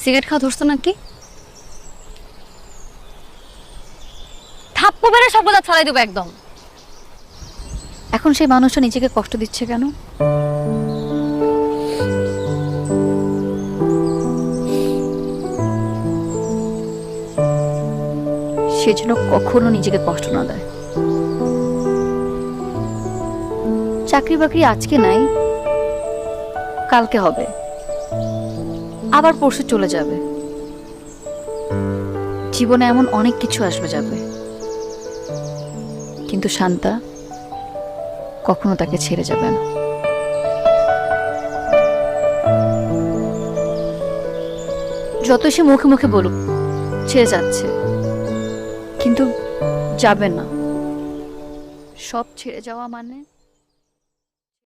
Cigarette খাওয়া ধরছো নাকি? থাপ্পড় মেরে সব কথা ছড়াই দেবো একদম। এখন সেই মানুষটা নিজেকে কষ্ট দিচ্ছে কেন? সে যেন কখনো নিজেকে কষ্ট না দেয়। চাকরি বাকরি আজকে নাই, কালকে হবে, আবার পরশু চলে যাবে। জীবনে এমন অনেক কিছু আসবে যাবে, কিন্তু শান্তা কখনো তাকে ছেড়ে যাবে না। যত সে মুখে মুখে বলুক ছেড়ে যাচ্ছে, কিন্তু যাবে না। সব ছেড়ে যাওয়া মানে